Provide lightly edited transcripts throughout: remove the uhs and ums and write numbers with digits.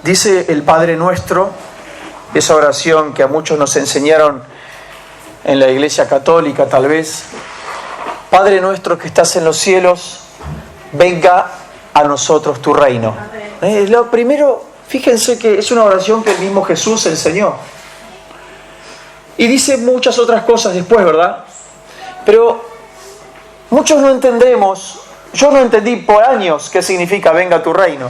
Dice el Padre Nuestro, esa oración que a muchos nos enseñaron en la Iglesia Católica tal vez: Padre nuestro que estás en los cielos, venga a nosotros tu reino. Lo primero, fíjense que es una oración que el mismo Jesús enseñó. Y dice muchas otras cosas después, ¿verdad? Pero muchos no entendemos. Yo no entendí por años qué significa venga tu reino.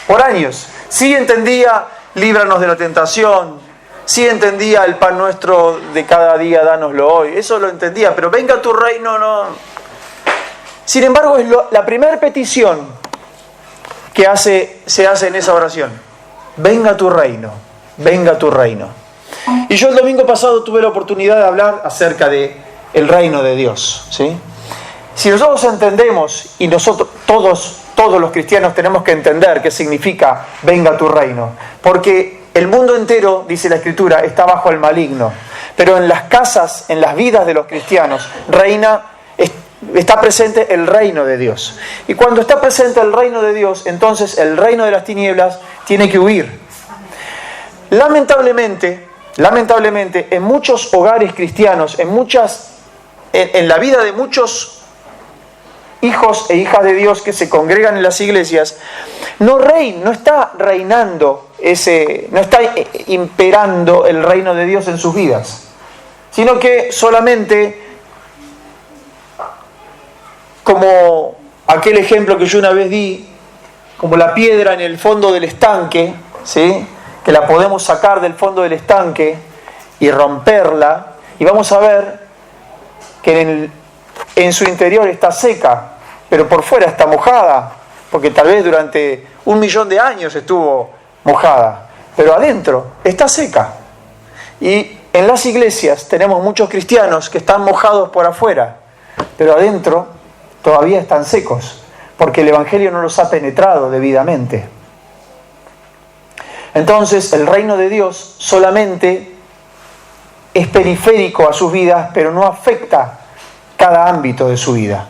Por años. Sí entendía, líbranos de la tentación. Sí entendía el pan nuestro de cada día, dánoslo hoy. Eso lo entendía, pero venga tu reino no. Sin embargo, es la primera petición que se hace en esa oración. Venga tu reino, venga tu reino. Y yo el domingo pasado tuve la oportunidad de hablar acerca de el reino de Dios, ¿sí? Si nosotros entendemos, y nosotros todos los cristianos tenemos que entender qué significa venga tu reino, porque el mundo entero, dice la Escritura, está bajo el maligno, pero en las casas, en las vidas de los cristianos, está presente el reino de Dios. Y cuando está presente el reino de Dios, entonces el reino de las tinieblas tiene que huir. Lamentablemente, en muchos hogares cristianos, en la vida de muchos hijos e hijas de Dios que se congregan en las iglesias, no está reinando no está imperando el reino de Dios en sus vidas, sino que solamente, como aquel ejemplo que yo una vez di, como la piedra en el fondo del estanque, ¿sí? Que la podemos sacar del fondo del estanque y romperla, y vamos a ver que en su interior está seca, pero por fuera está mojada, porque tal vez durante 1.000.000 de años estuvo mojada, pero adentro está seca. Y en las iglesias tenemos muchos cristianos que están mojados por afuera, pero adentro todavía están secos, porque el Evangelio no los ha penetrado debidamente. Entonces el reino de Dios solamente es periférico a sus vidas, pero no afecta cada ámbito de su vida.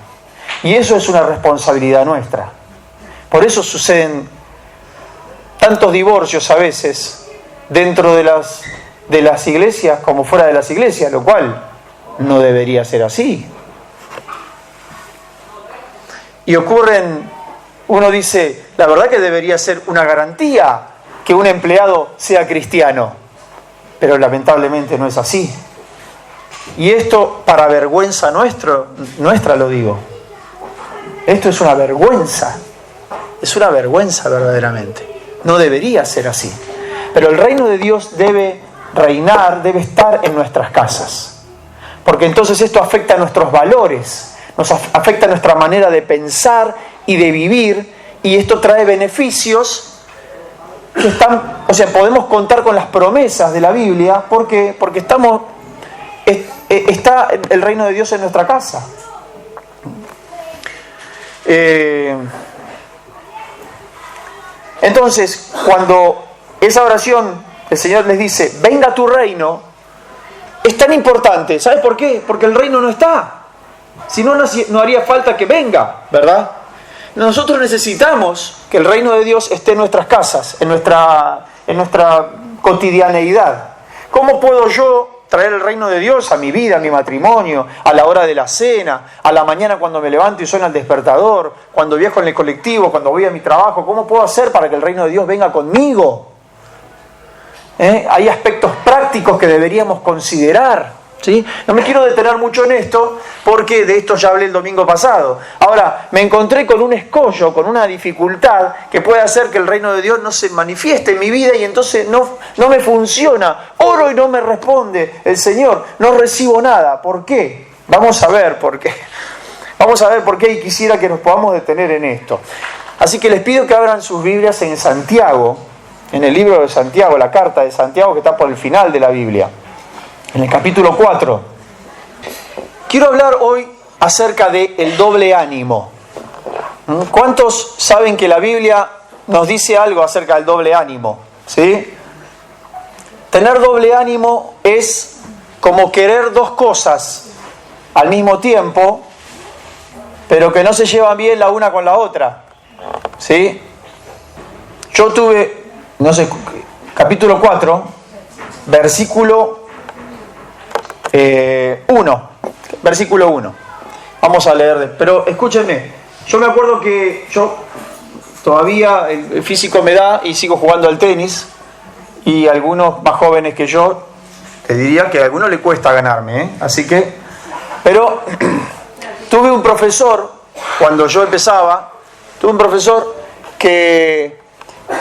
Y eso es una responsabilidad nuestra. Por eso suceden tantos divorcios a veces dentro de las iglesias como fuera de las iglesias, lo cual no debería ser así. Y uno dice, la verdad que debería ser una garantía que un empleado sea cristiano, pero lamentablemente no es así. Y esto, para vergüenza nuestra lo digo, esto es una vergüenza verdaderamente. No debería ser así. Pero el reino de Dios debe reinar, debe estar en nuestras casas. Porque entonces esto afecta a nuestros valores, nos afecta a nuestra manera de pensar y de vivir, y esto trae beneficios que podemos contar con las promesas de la Biblia. ¿Por qué? Porque está el reino de Dios en nuestra casa. Entonces, cuando esa oración el Señor les dice, venga tu reino, es tan importante. ¿Sabe por qué? Porque el reino no está. Si no, no haría falta que venga, ¿verdad? Nosotros necesitamos que el reino de Dios esté en nuestras casas, en nuestra cotidianeidad. ¿Cómo puedo yo traer el reino de Dios a mi vida, a mi matrimonio, a la hora de la cena, a la mañana cuando me levanto y suena el despertador, cuando viajo en el colectivo, cuando voy a mi trabajo? ¿Cómo puedo hacer para que el reino de Dios venga conmigo? Hay aspectos prácticos que deberíamos considerar, ¿sí? No me quiero detener mucho en esto, porque de esto ya hablé el domingo pasado. Ahora, me encontré con un escollo, con una dificultad que puede hacer que el reino de Dios no se manifieste en mi vida, y entonces no me funciona. Oro y no me responde el Señor, no recibo nada. ¿Por qué? Vamos a ver por qué. Vamos a ver por qué, y quisiera que nos podamos detener en esto. Así que les pido que abran sus Biblias en Santiago, en el libro de Santiago, la carta de Santiago, que está por el final de la Biblia, en el capítulo 4. Quiero hablar hoy acerca del doble ánimo. ¿Cuántos saben que la Biblia nos dice algo acerca del doble ánimo? ¿Sí? Tener doble ánimo es como querer dos cosas al mismo tiempo, pero que no se llevan bien la una con la otra. ¿Sí? Yo tuve, capítulo 4, versículo 1. Versículo 1. Vamos a leer. Pero escúchenme, yo me acuerdo que yo todavía el físico me da y sigo jugando al tenis. Y algunos más jóvenes que yo, te diría que a algunos le cuesta ganarme, ¿eh? Así que, pero tuve un profesor, cuando yo empezaba,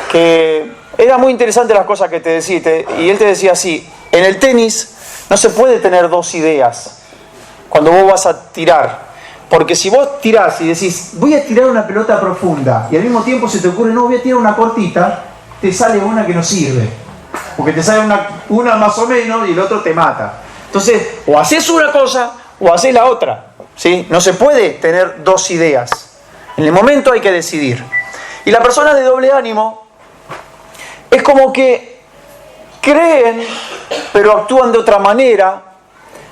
que era muy interesante las cosas que te decía, y él te decía así: en el tenis no se puede tener dos ideas cuando vos vas a tirar, porque si vos tirás y decís voy a tirar una pelota profunda y al mismo tiempo se te ocurre no, voy a tirar una cortita, te sale una que no sirve, porque te sale una más o menos y el otro te mata. Entonces, o haces una cosa o haces la otra, ¿sí? No se puede tener dos ideas. En el momento hay que decidir. Y las personas de doble ánimo es como que creen, pero actúan de otra manera,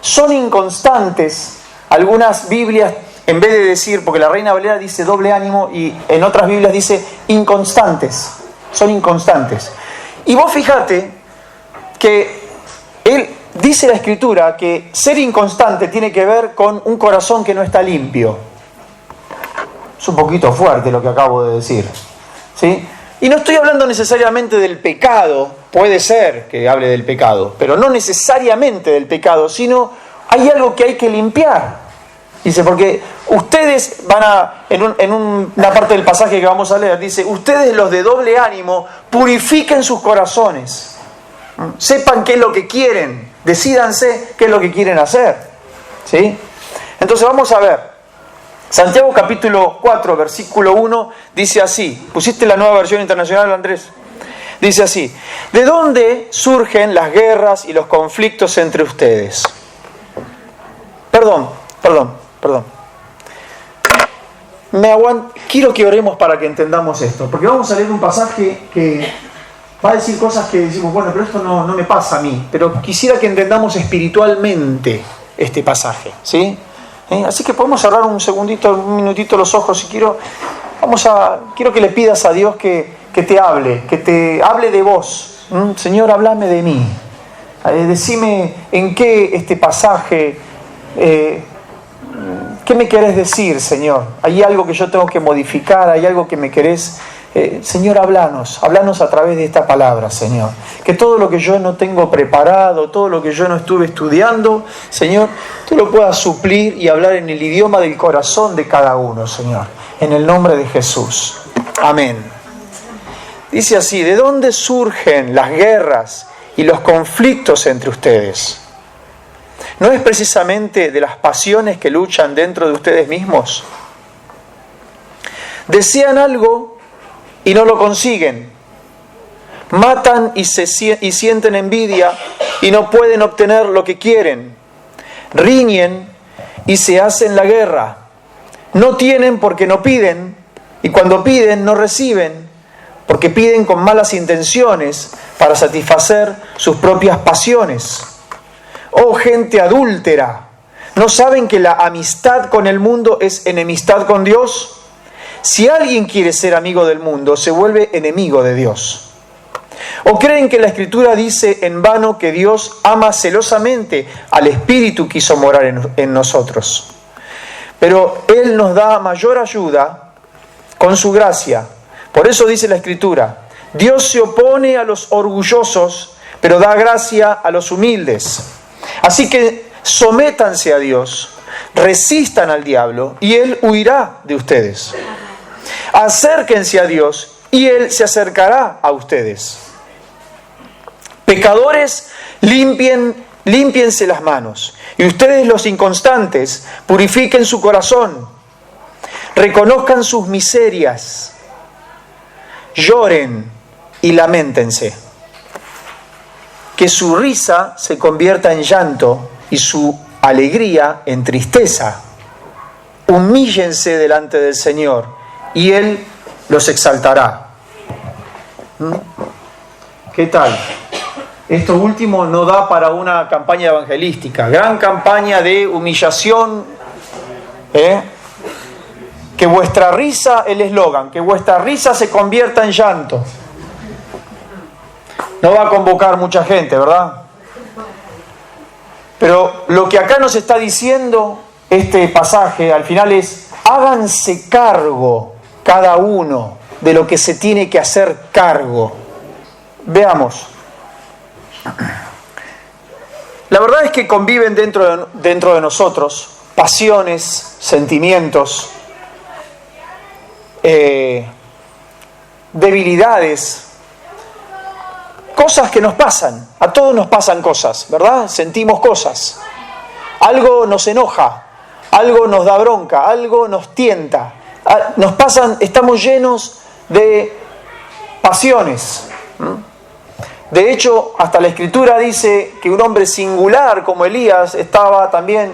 son inconstantes. Algunas Biblias, en vez de decir, porque la Reina Valera dice doble ánimo y en otras Biblias dice inconstantes, son inconstantes. Y vos fíjate que dice la Escritura que ser inconstante tiene que ver con un corazón que no está limpio. Es un poquito fuerte lo que acabo de decir, ¿sí? Y no estoy hablando necesariamente del pecado, puede ser que hable del pecado, pero no necesariamente del pecado, sino hay algo que hay que limpiar. Dice, porque ustedes van a, en una parte del pasaje que vamos a leer, dice, ustedes los de doble ánimo, purifiquen sus corazones. Sepan qué es lo que quieren, decídanse qué es lo que quieren hacer, ¿sí? Entonces vamos a ver. Santiago capítulo 4, versículo 1, dice así. ¿Pusiste la Nueva Versión Internacional, Andrés? Dice así: ¿de dónde surgen las guerras y los conflictos entre ustedes? Perdón. Quiero que oremos para que entendamos esto, porque vamos a leer un pasaje que va a decir cosas que decimos, bueno, pero esto no me pasa a mí, pero quisiera que entendamos espiritualmente este pasaje, ¿sí? Así que podemos cerrar un minutito los ojos y quiero que le pidas a Dios que te hable de vos. Señor, háblame de mí. Decime en qué este pasaje, ¿qué me querés decir, Señor? ¿Hay algo que yo tengo que modificar? ¿Hay algo que me querés? Señor, háblanos a través de esta palabra, Señor. Que todo lo que yo no tengo preparado, todo lo que yo no estuve estudiando, Señor, tú lo puedas suplir y hablar en el idioma del corazón de cada uno, Señor. En el nombre de Jesús. Amén. Dice así: ¿de dónde surgen las guerras y los conflictos entre ustedes? ¿No es precisamente de las pasiones que luchan dentro de ustedes mismos? Desean algo y no lo consiguen. Matan y sienten envidia y no pueden obtener lo que quieren. Riñen y se hacen la guerra. No tienen porque no piden, y cuando piden no reciben, porque piden con malas intenciones para satisfacer sus propias pasiones. Oh gente adúltera, ¿no saben que la amistad con el mundo es enemistad con Dios? Si alguien quiere ser amigo del mundo, se vuelve enemigo de Dios. ¿O creen que la Escritura dice en vano que Dios ama celosamente al Espíritu que hizo morar en nosotros? Pero Él nos da mayor ayuda con su gracia. Por eso dice la Escritura: Dios se opone a los orgullosos, pero da gracia a los humildes. Así que sométanse a Dios, resistan al diablo y Él huirá de ustedes. Acérquense a Dios y Él se acercará a ustedes. Pecadores, límpiense las manos. Y ustedes, los inconstantes, purifiquen su corazón. Reconozcan sus miserias. Lloren y lamentense. Que su risa se convierta en llanto y su alegría en tristeza. Humíllense delante del Señor y Él los exaltará. ¿Qué tal? Esto último no da para una campaña evangelística. Gran campaña de humillación. Que vuestra risa, el eslogan, que vuestra risa se convierta en llanto No va a convocar mucha gente, ¿verdad? Pero lo que acá nos está diciendo este pasaje al final es: háganse cargo cada uno de lo que se tiene que hacer cargo. Veamos. La verdad es que conviven dentro de nosotros pasiones, sentimientos, debilidades, cosas que nos pasan. A todos nos pasan cosas, ¿verdad? Sentimos cosas. Algo nos enoja, algo nos da bronca, algo nos tienta. Nos pasan, estamos llenos de pasiones. De hecho, hasta la Escritura dice que un hombre singular como Elías estaba también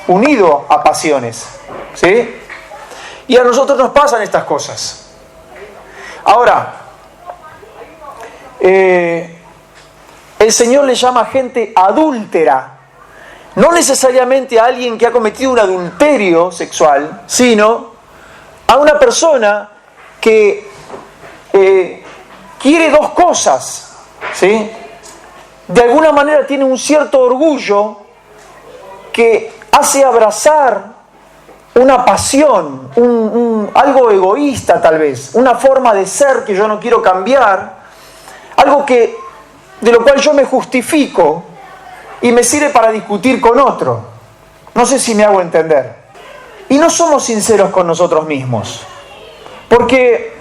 unido a pasiones, ¿sí? Y a nosotros nos pasan estas cosas. Ahora, el Señor le llama gente adúltera, no necesariamente a alguien que ha cometido un adulterio sexual, sino a una persona que quiere dos cosas, ¿sí? De alguna manera tiene un cierto orgullo que hace abrazar una pasión, algo egoísta tal vez, una forma de ser que yo no quiero cambiar, algo de lo cual yo me justifico y me sirve para discutir con otro. No sé si me hago entender. Y no somos sinceros con nosotros mismos, porque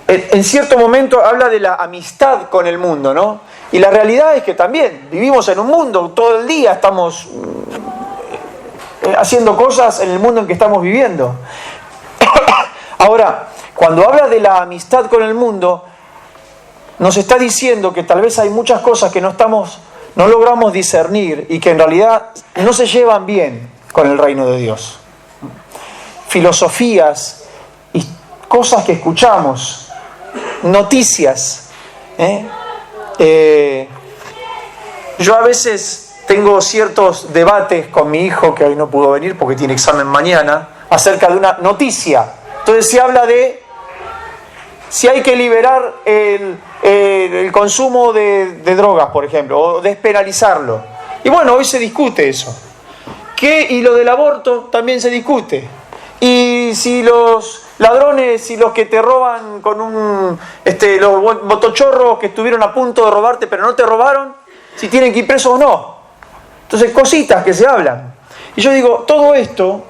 en cierto momento habla de la amistad con el mundo, ¿no? Y la realidad es que también vivimos en un mundo, todo el día estamos haciendo cosas en el mundo en que estamos viviendo. Ahora, cuando habla de la amistad con el mundo, nos está diciendo que tal vez hay muchas cosas que no logramos discernir y que en realidad no se llevan bien con el reino de Dios. Filosofías y cosas que escuchamos, noticias. Yo a veces tengo ciertos debates con mi hijo, que hoy no pudo venir porque tiene examen mañana, acerca de una noticia. Entonces se habla de si hay que liberar el consumo de drogas, por ejemplo, o despenalizarlo. Y bueno, hoy se discute eso. Y lo del aborto también se discute. Y si los ladrones y los que te roban con los motochorros que estuvieron a punto de robarte pero no te robaron, si tienen que ir presos o no. Entonces, cositas que se hablan. Y yo digo, todo esto,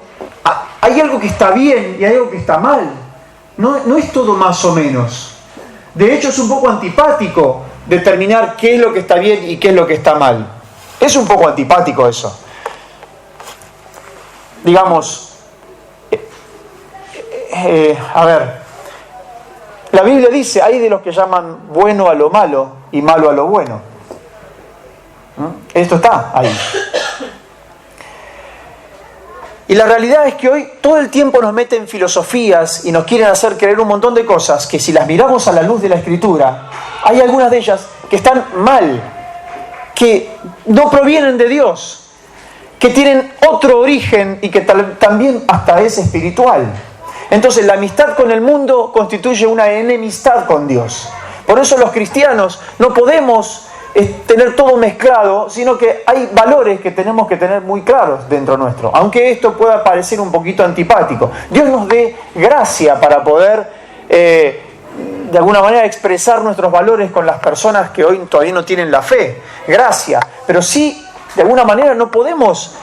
hay algo que está bien y hay algo que está mal. No es todo más o menos. De hecho, es un poco antipático determinar qué es lo que está bien y qué es lo que está mal. Es un poco antipático eso. Digamos, a ver, la Biblia dice, hay de los que llaman bueno a lo malo y malo a lo bueno. Esto está ahí. Y la realidad es que hoy todo el tiempo nos meten filosofías y nos quieren hacer creer un montón de cosas que, si las miramos a la luz de la Escritura, hay algunas de ellas que están mal, que no provienen de Dios, que tienen otro origen y que también hasta es espiritual. Entonces, la amistad con el mundo constituye una enemistad con Dios. Por eso los cristianos no podemos tener todo mezclado, sino que hay valores que tenemos que tener muy claros dentro nuestro, aunque esto pueda parecer un poquito antipático. Dios nos dé gracia para poder de alguna manera expresar nuestros valores con las personas que hoy todavía no tienen la fe, gracia, pero sí de alguna manera no podemos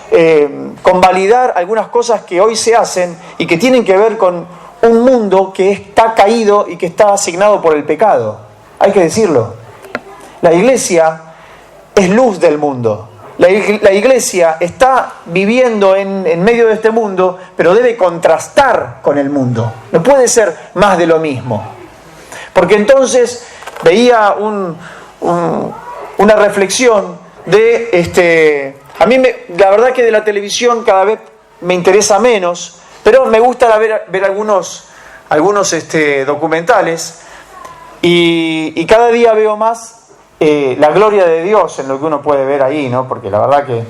convalidar algunas cosas que hoy se hacen y que tienen que ver con un mundo que está caído y que está asignado por el pecado. Hay que decirlo. La iglesia es luz del mundo. La iglesia está viviendo en medio de este mundo, pero debe contrastar con el mundo. No puede ser más de lo mismo. Porque entonces veía una reflexión de... a mí la verdad que de la televisión cada vez me interesa menos, pero me gusta ver algunos documentales y cada día veo más la gloria de Dios en lo que uno puede ver ahí, ¿no? Porque la verdad que...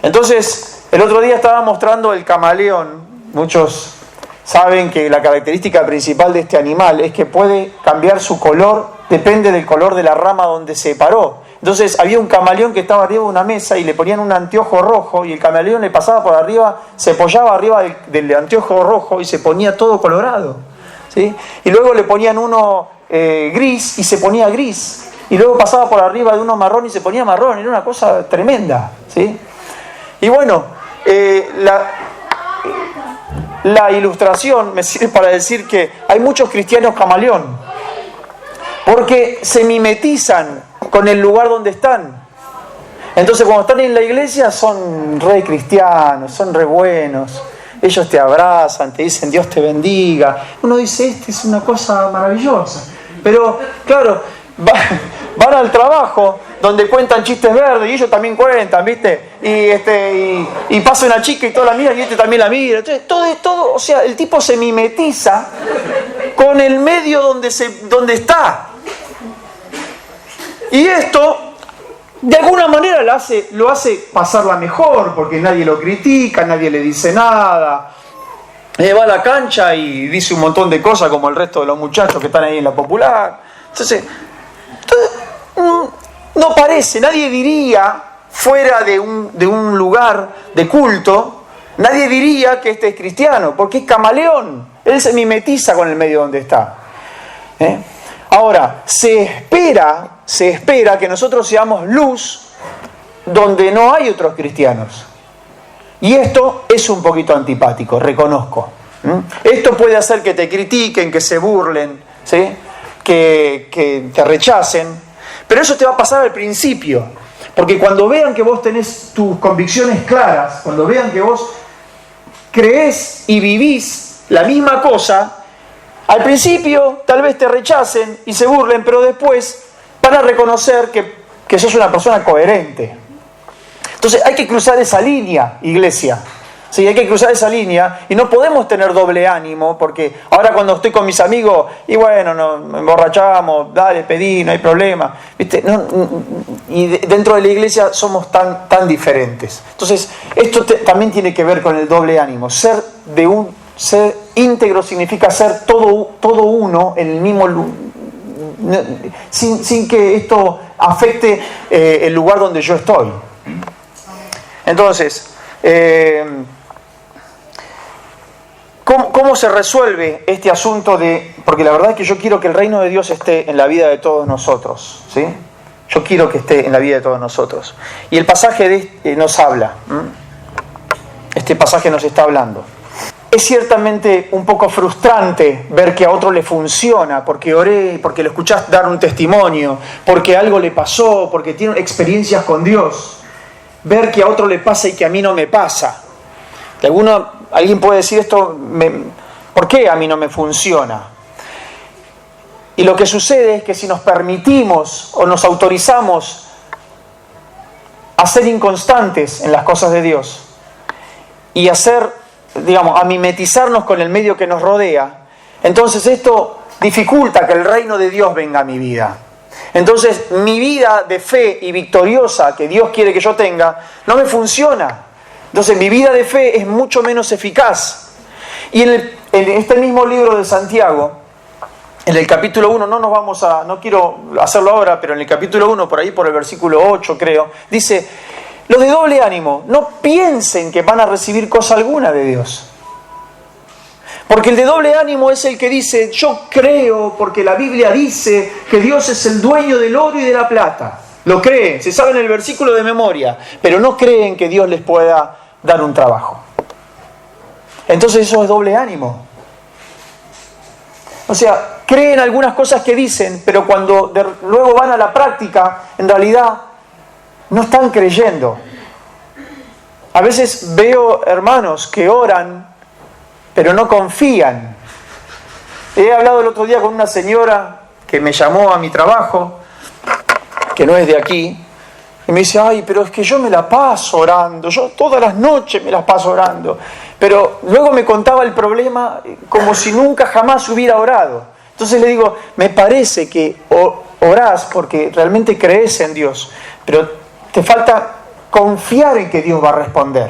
Entonces, el otro día estaba mostrando El Camaleón. Muchos saben que la característica principal de este animal es que puede cambiar su color, depende del color de la rama donde se paró. Entonces había un camaleón que estaba arriba de una mesa y le ponían un anteojo rojo y el camaleón le pasaba por arriba, se apoyaba arriba del anteojo rojo y se ponía todo colorado, ¿sí? Y luego le ponían uno gris y se ponía gris. Y luego pasaba por arriba de uno marrón y se ponía marrón. Era una cosa tremenda, ¿sí? Y bueno, la ilustración me sirve para decir que hay muchos cristianos camaleón, porque se mimetizan con el lugar donde están. Entonces cuando están en la iglesia son re cristianos, son re buenos. Ellos te abrazan, te dicen Dios te bendiga. Uno dice, es una cosa maravillosa. Pero claro, van al trabajo donde cuentan chistes verdes y ellos también cuentan, ¿viste? Y pasa una chica y toda la mira y este también la mira. Entonces, todo, o sea, el tipo se mimetiza con el medio donde está. Y esto, de alguna manera, lo hace pasarla mejor, porque nadie lo critica, nadie le dice nada. Va a la cancha y dice un montón de cosas como el resto de los muchachos que están ahí en la popular. Entonces, no parece, nadie diría, fuera de un lugar de culto, nadie diría que este es cristiano, porque es camaleón. Él se mimetiza con el medio donde está. Ahora, se espera que nosotros seamos luz donde no hay otros cristianos. Y esto es un poquito antipático, reconozco. Esto puede hacer que te critiquen, que se burlen, ¿sí? Que te rechacen. Pero eso te va a pasar al principio. Porque cuando vean que vos tenés tus convicciones claras, cuando vean que vos creés y vivís la misma cosa, al principio tal vez te rechacen y se burlen, pero después van a reconocer que sos una persona coherente. Entonces hay que cruzar esa línea, iglesia. Sí, hay que cruzar esa línea y no podemos tener doble ánimo, porque ahora cuando estoy con mis amigos, y bueno, nos emborrachamos, dale, pedí, no hay problema, ¿viste? Y dentro de la iglesia somos tan diferentes. Entonces, esto también tiene que ver con el doble ánimo. Ser íntegro significa ser todo uno en el mismo lugar, sin que esto afecte el lugar donde yo estoy. Entonces, ¿cómo se resuelve este asunto porque la verdad es que yo quiero que el reino de Dios esté en la vida de todos nosotros, ¿sí? Yo quiero que esté en la vida de todos nosotros. Y el pasaje nos habla. Este pasaje nos está hablando. Es ciertamente un poco frustrante ver que a otro le funciona, porque oré, porque lo escuchás dar un testimonio, porque algo le pasó, porque tiene experiencias con Dios. Ver que a otro le pasa y que a mí no me pasa. Alguien puede decir esto, ¿por qué a mí no me funciona? Y lo que sucede es que si nos permitimos o nos autorizamos a ser inconstantes en las cosas de Dios y a mimetizarnos con el medio que nos rodea, entonces esto dificulta que el reino de Dios venga a mi vida. Entonces mi vida de fe y victoriosa que Dios quiere que yo tenga no me funciona. Entonces mi vida de fe es mucho menos eficaz. Y en este mismo libro de Santiago, en el capítulo 1, no quiero hacerlo ahora, pero en el capítulo 1, por ahí por el versículo 8 creo, dice: los de doble ánimo, no piensen que van a recibir cosa alguna de Dios. Porque el de doble ánimo es el que dice: yo creo porque la Biblia dice que Dios es el dueño del oro y de la plata. Lo creen, se saben el versículo de memoria, pero no creen que Dios les pueda dar un trabajo. Entonces eso es doble ánimo. O sea, creen algunas cosas que dicen, pero cuando luego van a la práctica, en realidad no están creyendo. A veces veo hermanos que oran, pero no confían. He hablado el otro día con una señora que me llamó a mi trabajo, que no es de aquí, y me dice: ay, pero es que yo me la paso orando, yo todas las noches me las paso orando. Pero luego me contaba el problema como si nunca jamás hubiera orado. Entonces le digo: me parece que orás porque realmente crees en Dios, pero te falta confiar en que Dios va a responder.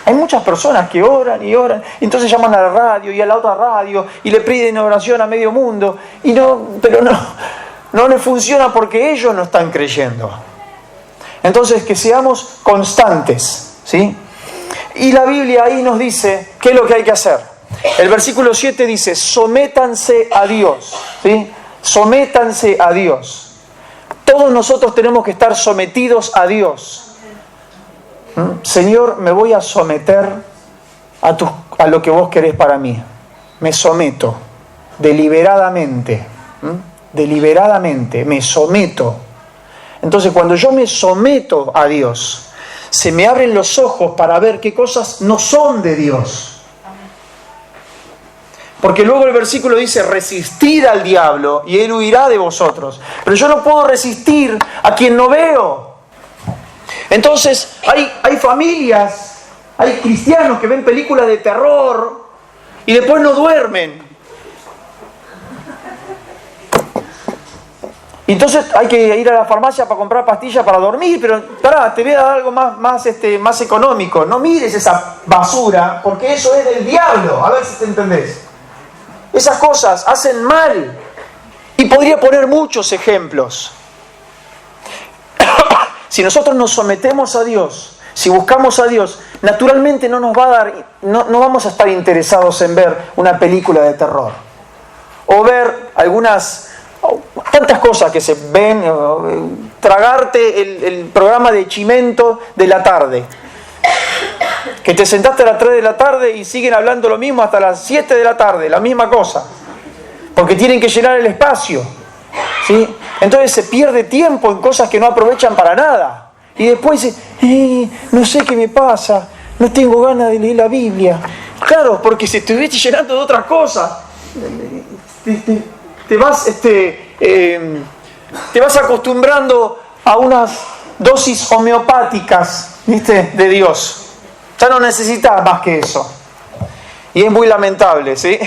Hay muchas personas que oran y oran, y entonces llaman a la radio y a la otra radio y le piden oración a medio mundo, pero no le funciona porque ellos no están creyendo. Entonces, que seamos constantes, ¿sí? Y la Biblia ahí nos dice qué es lo que hay que hacer. El versículo 7 dice, sométanse a Dios, ¿sí? Sométanse a Dios. Todos nosotros tenemos que estar sometidos a Dios. Señor, me voy a someter a lo que vos querés para mí. Me someto deliberadamente. Deliberadamente me someto. Entonces, cuando yo me someto a Dios, se me abren los ojos para ver qué cosas no son de Dios. Porque luego el versículo dice, resistid al diablo y él huirá de vosotros. Pero yo no puedo resistir a quien no veo. Entonces, hay familias, hay cristianos que ven películas de terror y después no duermen. Y entonces hay que ir a la farmacia para comprar pastillas para dormir, pero pará, te voy a dar algo más económico. No mires esa basura, porque eso es del diablo. A ver si te entendés. Esas cosas hacen mal. Y podría poner muchos ejemplos. Si nosotros nos sometemos a Dios, si buscamos a Dios, naturalmente no vamos a estar interesados en ver una película de terror. O ver tantas cosas que se ven, tragarte el programa de Chimento de la tarde. Que te sentaste a las 3 de la tarde y siguen hablando lo mismo hasta las 7 de la tarde, la misma cosa. Porque tienen que llenar el espacio, ¿sí? Entonces se pierde tiempo en cosas que no aprovechan para nada. Y después dice, no sé qué me pasa, no tengo ganas de leer la Biblia. Claro, porque si estuviste llenando de otras cosas, te vas acostumbrando a unas dosis homeopáticas, ¿viste? De Dios. Ya no necesitas más que eso. Y es muy lamentable, ¿sí?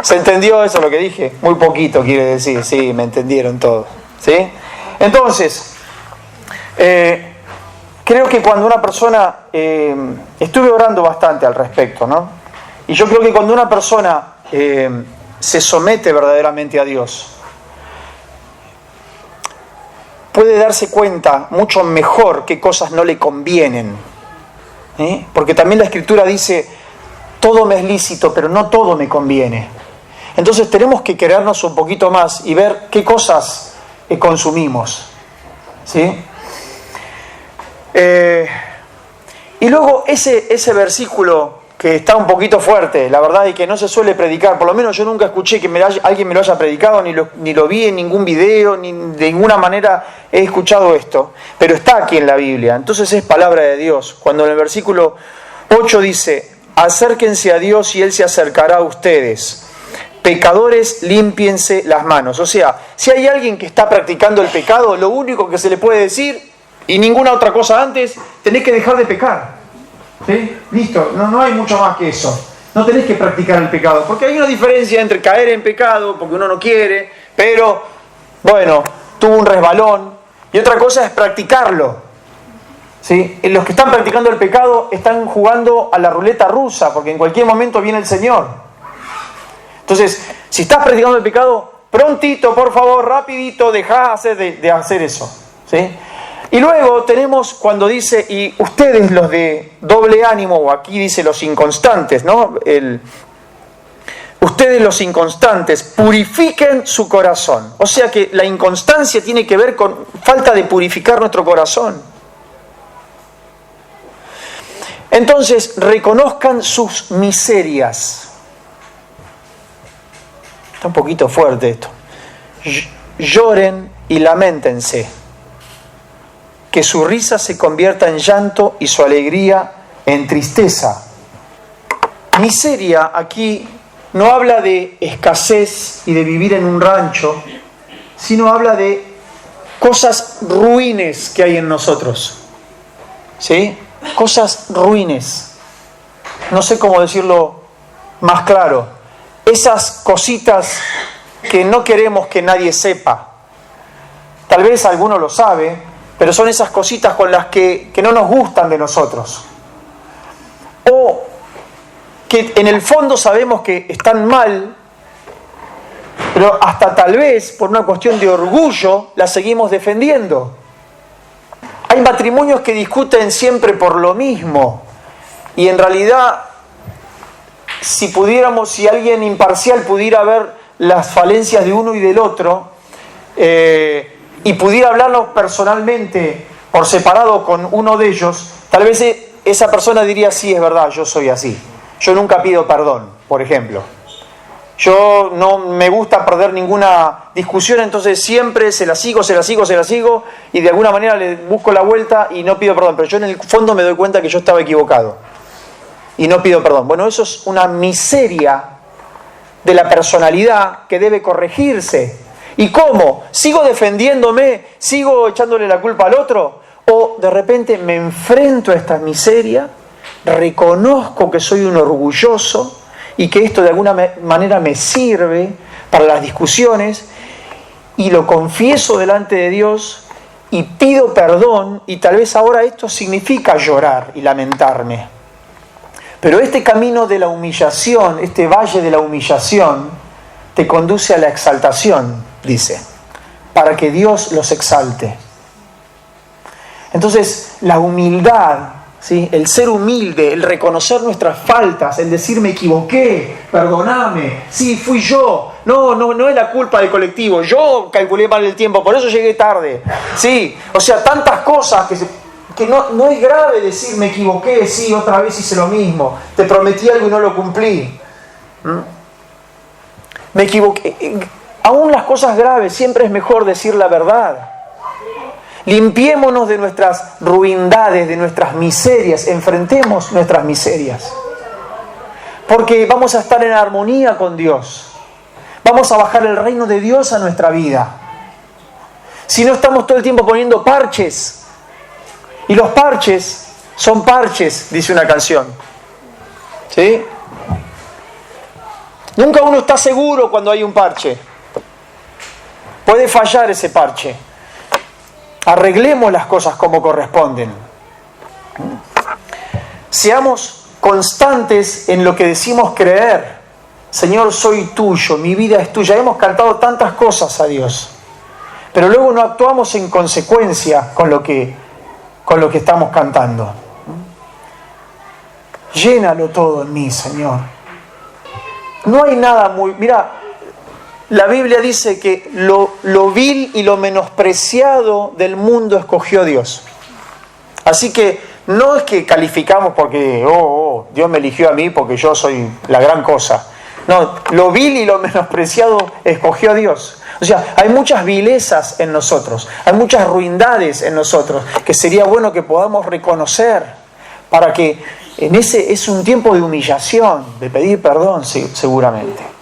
¿Se entendió eso lo que dije? Muy poquito quiere decir, sí, me entendieron todos, ¿sí? Entonces, creo que cuando una persona, estuve orando bastante al respecto, ¿no? Y yo creo que cuando una persona se somete verdaderamente a Dios, puede darse cuenta mucho mejor qué cosas no le convienen. Porque también la Escritura dice, todo me es lícito, pero no todo me conviene. Entonces tenemos que querernos un poquito más y ver qué cosas consumimos, ¿sí? Y luego ese versículo que está un poquito fuerte, la verdad, y que no se suele predicar, por lo menos yo nunca escuché que alguien me lo haya predicado, ni lo vi en ningún video, ni de ninguna manera he escuchado esto, pero está aquí en la Biblia, entonces es palabra de Dios. Cuando en el versículo 8 dice, acérquense a Dios y Él se acercará a ustedes, pecadores, límpiense las manos. O sea, si hay alguien que está practicando el pecado, lo único que se le puede decir, y ninguna otra cosa antes, tenés que dejar de pecar. ¿Sí? Listo, no hay mucho más que eso. No tenés que practicar el pecado, porque hay una diferencia entre caer en pecado, porque uno no quiere, pero, bueno, tuvo un resbalón, y otra cosa es practicarlo. ¿Sí? Los que están practicando el pecado están jugando a la ruleta rusa, porque en cualquier momento viene el Señor. Entonces, si estás practicando el pecado, prontito, por favor, rapidito, dejá de hacer eso. ¿Sí? Y luego tenemos cuando dice, y ustedes los de doble ánimo, o aquí dice los inconstantes, ¿no? Ustedes los inconstantes, purifiquen su corazón. O sea que la inconstancia tiene que ver con falta de purificar nuestro corazón. Entonces, reconozcan sus miserias. Está un poquito fuerte esto. Lloren y lamentense. Que su risa se convierta en llanto y su alegría en tristeza. Miseria aquí no habla de escasez y de vivir en un rancho, sino habla de cosas ruines que hay en nosotros. ¿Sí? Cosas ruines. No sé cómo decirlo más claro. Esas cositas que no queremos que nadie sepa. Tal vez alguno lo sabe, pero son esas cositas con las que no nos gustan de nosotros. O que en el fondo sabemos que están mal, pero hasta tal vez por una cuestión de orgullo las seguimos defendiendo. Hay matrimonios que discuten siempre por lo mismo y en realidad si alguien imparcial pudiera ver las falencias de uno y del otro y pudiera hablarlos personalmente por separado con uno de ellos, tal vez esa persona diría, sí, es verdad, yo soy así. Yo nunca pido perdón, por ejemplo. Yo no me gusta perder ninguna discusión, entonces siempre se la sigo y de alguna manera le busco la vuelta y no pido perdón. Pero yo en el fondo me doy cuenta que yo estaba equivocado y no pido perdón. Bueno, eso es una miseria de la personalidad que debe corregirse. ¿Y cómo? ¿Sigo defendiéndome? ¿Sigo echándole la culpa al otro? ¿O de repente me enfrento a esta miseria, reconozco que soy un orgulloso y que esto de alguna manera me sirve para las discusiones y lo confieso delante de Dios y pido perdón, y tal vez ahora esto significa llorar y lamentarme? Pero este camino de la humillación, este valle de la humillación, te conduce a la exaltación, dice, para que Dios los exalte. Entonces, la humildad, ¿sí? El ser humilde, el reconocer nuestras faltas, el decir me equivoqué, perdoname, sí, fui yo, no es la culpa del colectivo, yo calculé mal el tiempo, por eso llegué tarde, sí, o sea, tantas cosas que no es grave decir me equivoqué, sí, otra vez hice lo mismo, te prometí algo y no lo cumplí, me equivoqué. Aún las cosas graves siempre es mejor decir la verdad. Limpiémonos de nuestras ruindades, de nuestras miserias, enfrentemos nuestras miserias. Porque vamos a estar en armonía con Dios. Vamos a bajar el reino de Dios a nuestra vida. Si no estamos todo el tiempo poniendo parches, y los parches son parches, dice una canción. ¿Sí? Nunca uno está seguro cuando hay un parche. Puede fallar ese parche. Arreglemos las cosas como corresponden. Seamos constantes en lo que decimos creer. Señor, soy tuyo, mi vida es tuya. Hemos cantado tantas cosas a Dios, pero luego no actuamos en consecuencia con lo que estamos cantando. Llénalo todo en mí, Señor. No hay nada muy... Mira, la Biblia dice que lo vil y lo menospreciado del mundo escogió Dios. Así que no es que calificamos porque Dios me eligió a mí porque yo soy la gran cosa. No, lo vil y lo menospreciado escogió Dios. O sea, hay muchas vilezas en nosotros, hay muchas ruindades en nosotros que sería bueno que podamos reconocer para que ese es un tiempo de humillación, de pedir perdón seguramente.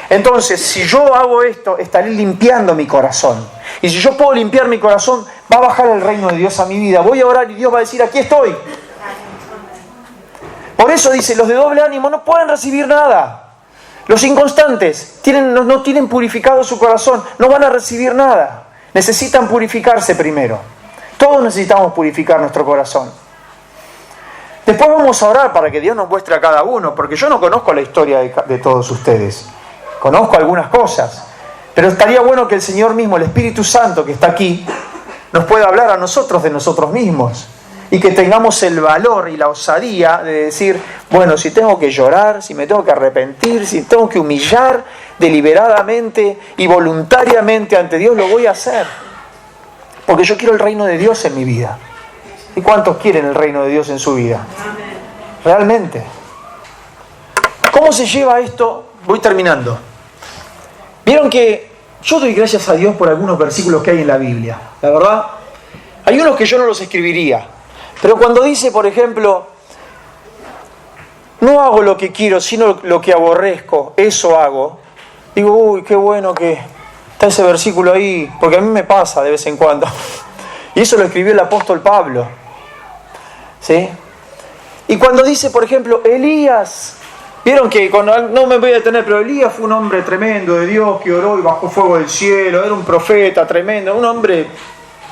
Entonces, si yo hago esto, estaré limpiando mi corazón. Y si yo puedo limpiar mi corazón, va a bajar el reino de Dios a mi vida. Voy a orar y Dios va a decir, aquí estoy. Por eso dice, los de doble ánimo no pueden recibir nada. Los inconstantes no tienen purificado su corazón, no van a recibir nada. Necesitan purificarse primero. Todos necesitamos purificar nuestro corazón. Después vamos a orar para que Dios nos muestre a cada uno, porque yo no conozco la historia de todos ustedes. Conozco algunas cosas, pero estaría bueno que el Señor mismo, el Espíritu Santo que está aquí, nos pueda hablar a nosotros de nosotros mismos y que tengamos el valor y la osadía de decir, bueno, si tengo que llorar, si me tengo que arrepentir, si tengo que humillar deliberadamente y voluntariamente ante Dios, lo voy a hacer, porque yo quiero el reino de Dios en mi vida. ¿Y cuántos quieren el reino de Dios en su vida? Realmente. ¿Cómo se lleva esto? Voy terminando. Vieron que yo doy gracias a Dios por algunos versículos que hay en la Biblia. La verdad, hay unos que yo no los escribiría. Pero cuando dice, por ejemplo, no hago lo que quiero, sino lo que aborrezco, eso hago. Digo, uy, qué bueno que está ese versículo ahí, porque a mí me pasa de vez en cuando. Y eso lo escribió el apóstol Pablo. ¿Sí? Y cuando dice, por ejemplo, Elías, vieron que, no me voy a detener, pero Elías fue un hombre tremendo de Dios que oró y bajó fuego del cielo, era un profeta tremendo, un hombre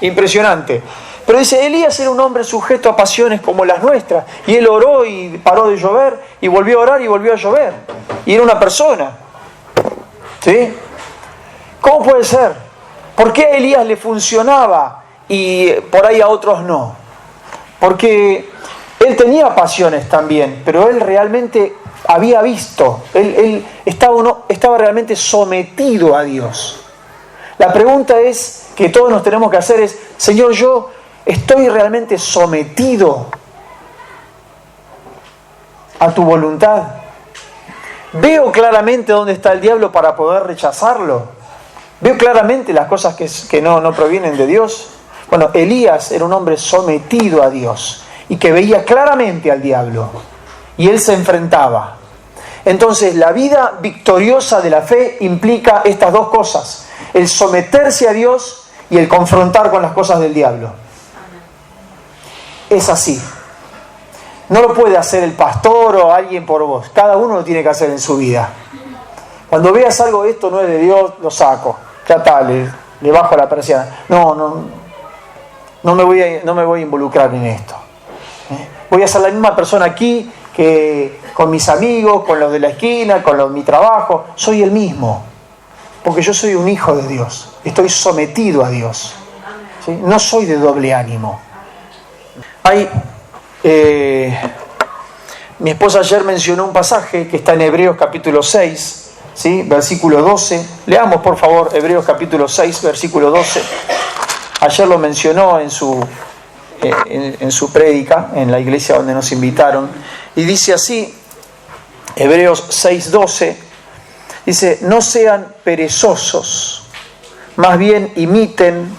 Impresionante. Pero dice, Elías era un hombre sujeto a pasiones como las nuestras. Y él oró y paró de llover, y volvió a orar y volvió a llover. Y era una persona. ¿Sí? ¿Cómo puede ser? ¿Por qué a Elías le funcionaba y por ahí a otros no? Porque él tenía pasiones también, pero él realmente había visto, él estaba realmente sometido a Dios. La pregunta es, que todos nos tenemos que hacer es, Señor, yo estoy realmente sometido a tu voluntad. Veo claramente dónde está el diablo para poder rechazarlo. Veo claramente las cosas que no provienen de Dios. Bueno, Elías era un hombre sometido a Dios y que veía claramente al diablo. Y él se enfrentaba. Entonces, la vida victoriosa de la fe implica estas dos cosas: el someterse a Dios y el confrontar con las cosas del diablo. Es así. No lo puede hacer el pastor o alguien por vos. Cada uno lo tiene que hacer en su vida. Cuando veas algo, esto no es de Dios, lo saco. Ya está, le bajo la persiana. No me voy a involucrar en esto. Voy a ser la misma persona aquí que con mis amigos, con los de la esquina, con mi trabajo. Soy el mismo. Porque yo soy un hijo de Dios. Estoy sometido a Dios. ¿Sí? No soy de doble ánimo. Mi esposa ayer mencionó un pasaje que está en Hebreos capítulo 6, ¿sí? Versículo 12. Leamos por favor Hebreos capítulo 6, versículo 12. Ayer lo mencionó en su prédica, en la iglesia donde nos invitaron. Y dice así, Hebreos 6, 12, dice, no sean perezosos, más bien imiten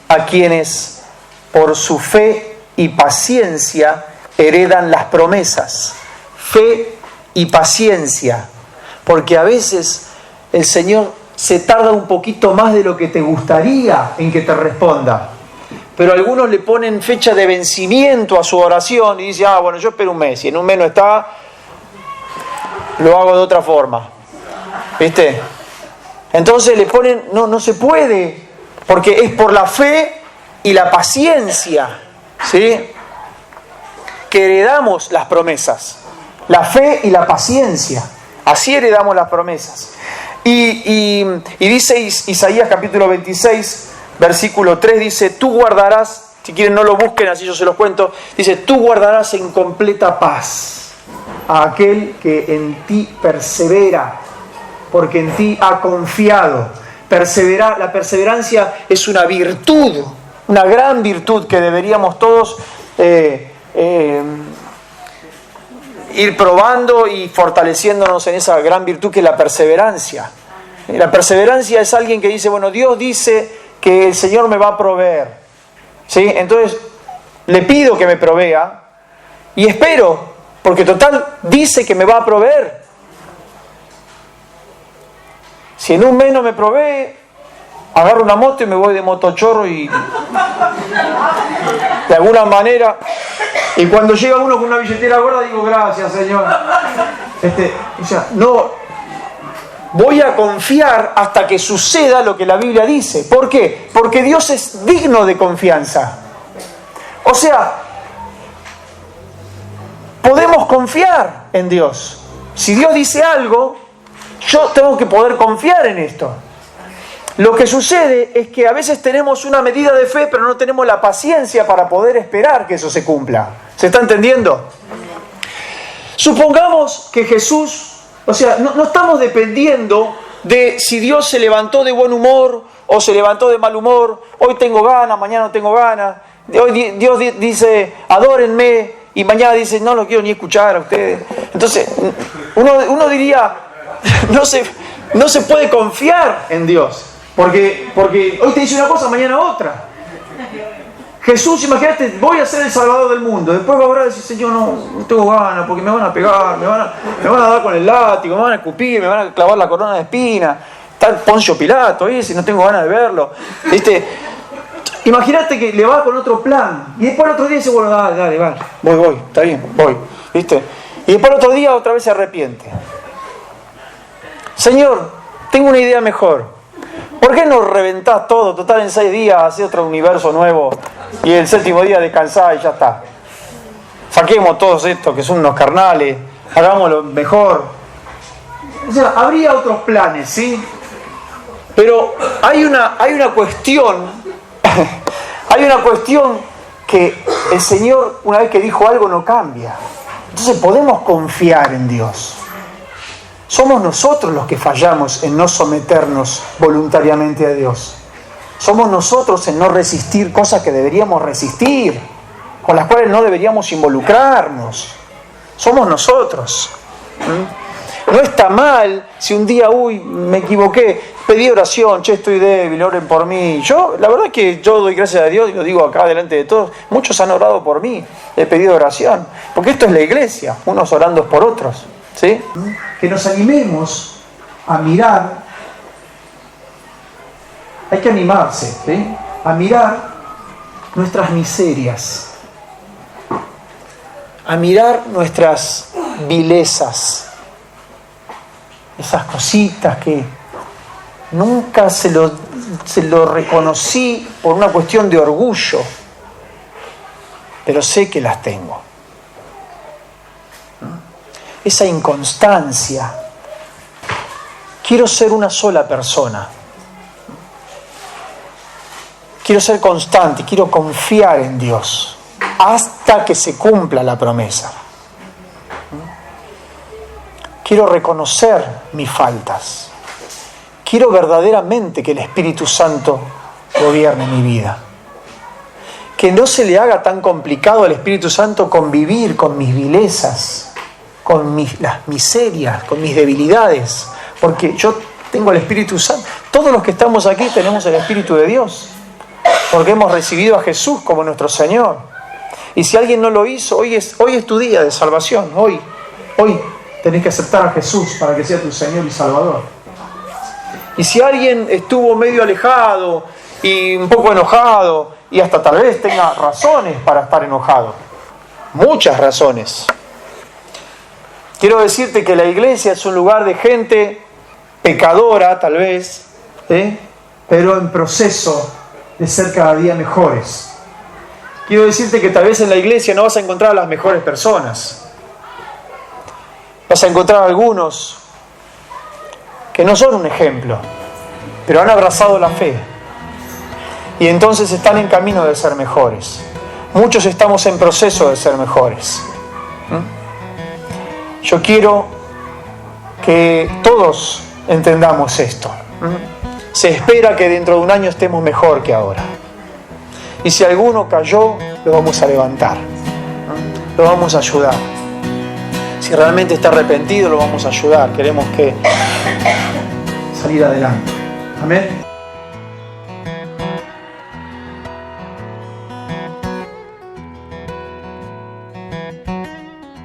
a quienes por su fe y paciencia heredan las promesas. Fe y paciencia. Porque a veces el Señor se tarda un poquito más de lo que te gustaría en que te responda. Pero algunos le ponen fecha de vencimiento a su oración y dicen, bueno, yo espero un mes. Y en un mes no está, lo hago de otra forma. ¿Viste? Entonces le ponen, no se puede. Porque es por la fe y la paciencia, ¿sí?, que heredamos las promesas. La fe y la paciencia. Así heredamos las promesas. Y dice Isaías capítulo 26, versículo 3, dice, tú guardarás, si quieren no lo busquen, así yo se los cuento, dice, tú guardarás en completa paz a aquel que en ti persevera, porque en ti ha confiado. La perseverancia es una virtud, una gran virtud que deberíamos todos ir probando y fortaleciéndonos en esa gran virtud que es la perseverancia. La perseverancia es alguien que dice, bueno, Dios dice que el Señor me va a proveer, ¿sí? Entonces le pido que me provea y espero, porque total dice que me va a proveer. Si en un mes no me provee, agarro una moto y me voy de motochorro y de alguna manera, y cuando llega uno con una billetera gorda digo, gracias Señor. No voy a confiar hasta que suceda lo que la Biblia dice. ¿Por qué? Porque Dios es digno de confianza. O sea, podemos confiar en Dios. Si Dios dice algo, yo tengo que poder confiar en esto. Lo que sucede es que a veces tenemos una medida de fe, pero no tenemos la paciencia para poder esperar que eso se cumpla. ¿Se está entendiendo? Supongamos que Jesús, no estamos dependiendo de si Dios se levantó de buen humor o se levantó de mal humor. Hoy tengo ganas, mañana no tengo ganas. Hoy Dios dice, adórenme, y mañana dice, no lo quiero ni escuchar a ustedes. Entonces, uno diría, no se puede confiar en Dios. Porque hoy te dice una cosa, mañana otra. Jesús, imagínate, voy a ser el Salvador del mundo. Después va a orar y decir, Señor, no tengo ganas, porque me van a pegar, me van a dar con el látigo, me van a escupir, me van a clavar la corona de espinas. Está Poncio Pilato, y no tengo ganas de verlo. ¿Viste? Imagínate que le va con otro plan. Y después el otro día dice, bueno, dale, voy, está bien, voy. ¿Viste? Y después el otro día otra vez se arrepiente. Señor, tengo una idea mejor. ¿Por qué no reventás todo? Total, en 6 días hace otro universo nuevo y el 7º día descansás y ya está. Saquemos todos estos que son unos carnales, hagámoslo mejor. O sea, habría otros planes, ¿sí? Pero hay una cuestión, hay una cuestión que el Señor, una vez que dijo algo, no cambia. Entonces podemos confiar en Dios. Somos nosotros los que fallamos en no someternos voluntariamente a Dios. Somos nosotros en no resistir cosas que deberíamos resistir, con las cuales no deberíamos involucrarnos. Somos nosotros. No está mal si un día, me equivoqué, pedí oración, estoy débil, oren por mí. La verdad que yo doy gracias a Dios, y lo digo acá delante de todos, muchos han orado por mí, he pedido oración, porque esto es la iglesia, unos orando por otros, ¿sí? Que nos animemos a mirar, hay que animarse, ¿sí? A mirar nuestras miserias, a mirar nuestras vilezas, esas cositas que nunca se lo reconocí por una cuestión de orgullo, pero sé que las tengo. Esa inconstancia. Quiero ser una sola persona. Quiero ser constante, quiero confiar en Dios hasta que se cumpla la promesa. Quiero reconocer mis faltas. Quiero verdaderamente que el Espíritu Santo gobierne mi vida. Que no se le haga tan complicado al Espíritu Santo convivir con mis vilezas, con las miserias, con mis debilidades. Porque yo tengo el Espíritu Santo. Todos los que estamos aquí tenemos el Espíritu de Dios. Porque hemos recibido a Jesús como nuestro Señor. Y si alguien no lo hizo, hoy es tu día de salvación. Hoy tenés que aceptar a Jesús para que sea tu Señor y Salvador. Y si alguien estuvo medio alejado y un poco enojado, y hasta tal vez tenga razones para estar enojado, muchas razones. Quiero decirte que la iglesia es un lugar de gente pecadora, tal vez, pero en proceso de ser cada día mejores. Quiero decirte que tal vez en la iglesia no vas a encontrar a las mejores personas. Vas a encontrar algunos que no son un ejemplo, pero han abrazado la fe y entonces están en camino de ser mejores. Muchos estamos en proceso de ser mejores. Yo quiero que todos entendamos esto. Se espera que dentro de un año estemos mejor que ahora. Y si alguno cayó, lo vamos a levantar, lo vamos a ayudar. Si realmente está arrepentido, lo vamos a ayudar. Queremos salir adelante. Amén.